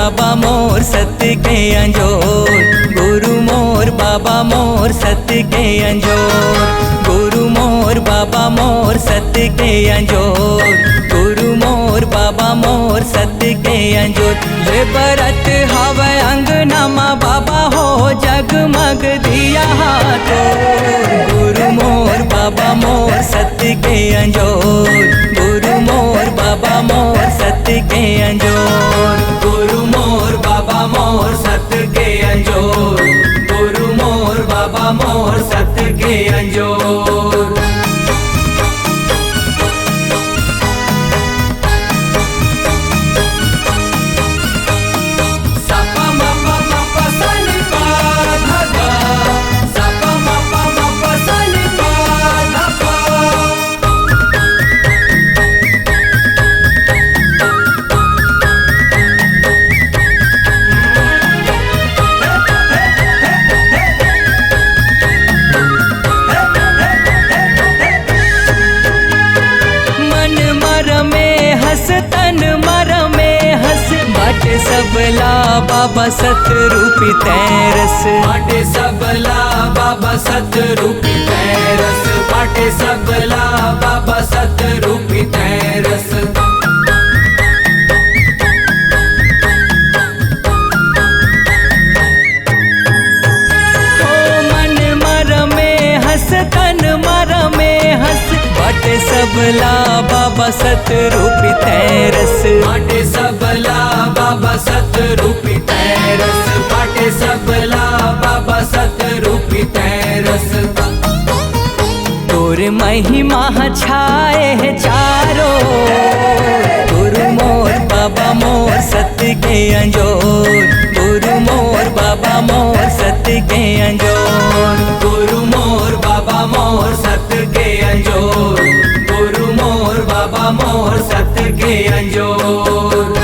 बाबा मोर सत्य के अंजोर, गुरु मोर बाबा मोर सत्य के अंजोर, गुरु मोर बाबा मोर सत्य के अंजोर, गुरु मोर बाबा मोर सत्य के अंजोर। ले बरत हवे अंगना माँ बाबा हो जगमग दिया हाथों, गुरु मोर बाबा मोर सत्य के अंजोर, गुरु मोर बाबा मोर सत्य के अंजोर, गुरु मोर बाबा मोर सत्य के अंजोर, गुरु मोर बाबा मोर सत्य के अंजोर। तन मर में हंस बाटे सबला बाबा सतरूपी तैरस, बाटे सबला बाबा सतरूपी तैरस, बाटे सबला बाबा सतरूपी तैरस। मन मर में हंस तन मर में हंस बाटे सबला बाबा सतरूपी तैरस, बाटे सबला बाबा सतरूपी तैरस, बाटे सबला बाबा सतरूपी तैरस। तोर महिमा छाए है चारों, गुरु मोर बाबा मोर सत्य के अंजोर, गुरु मोर बाबा मोर सत्य के अंजोर, गुरु मोर बाबा मोर सत्य के अंजोर, गुरु मोर बाबा मोर सत्य के अंजोर।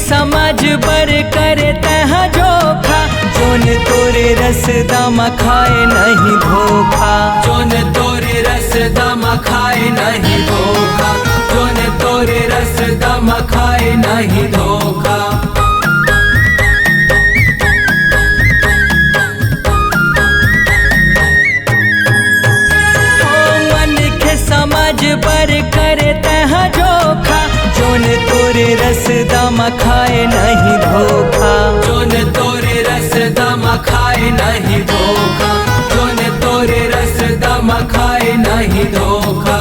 समाज बर करे तहाँ जोखा, जोन तोरे रस दामा खाए नहीं धोखा, जोन तोरे रस दामा खाए नहीं धोखा, जोन तोरे रस दामा खाए नहीं धोखा। मन के समाज बर करे तहाँ जोखा, जोन तोरे रस दामा खाए नहीं धोखा, जोन तोरे रस दामा खाए नहीं धोखा, जोन तोरे रस दामा खाए नहीं धोखा।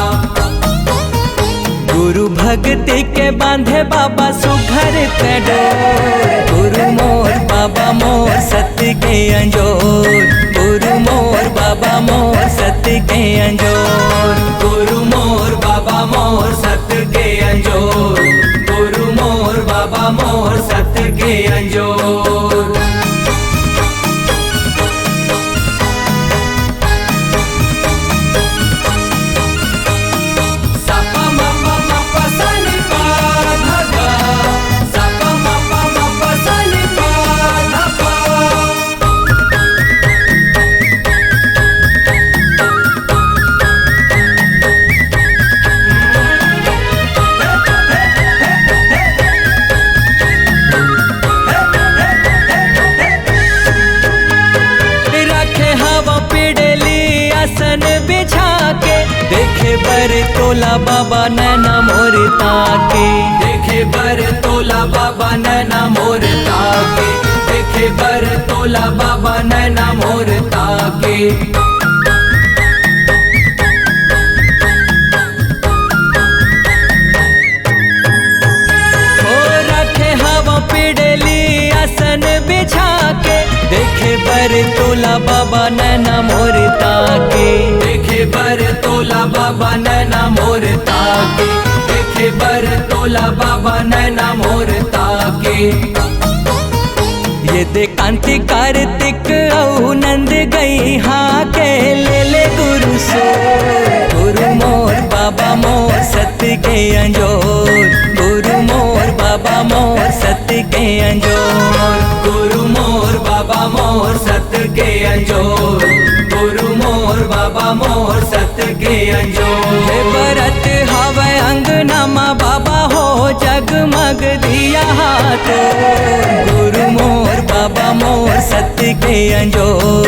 गुरु भक्ति के बांधे बाबा सुघर डोर, गुरु मोर बाबा मोर सत्य के अंजोर, गुरु मोर बाबा मोर सत्य के अंजोर, गुरु मोर बाबा मोर सत्य के अंजोर, गुरु मोर बाबा मोर सत्य के अंजोर। देखे बर तोला बाबा नैना मोर ताके, देखे बर तोला बाबा नैना मोर ताके, देखे बर तोला बाबा नैना मोर ताके। हो रखे हवा पिड़ली आसन बिछा के, देखे बर तोला बाबा नैना मोर ताके, देखे बर तोला बाबा नैना मोर ताके, देखे हे बरतोला बाबा नैना मोर ताके। ये दे कांति कार्तिक औ नंद गई हाँ के ले गुरु सो। गुरु मोर बाबा मोर सत्य के अंजोर, गुरु मोर बाबा मोर सत्य के अंजोर। गुरु मोर बाबा मोर सत्य के अंजोर, गुरु मोर बाबा मोर सत्य के अंजोर। हे बरत हवे अंगना माँ बाबा हो जगमग दिया हाथों। गुरु मोर बाबा मोर सत्य के अंजोर,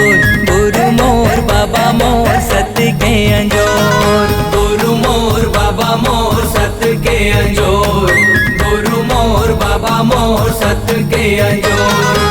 गुरु मोर बाबा मोर सत्य के अंजोर। गुरु मोर बाबा मोर सत्य के अंजोर, गुरु मोर बाबा मोर सत्य के अंजोर।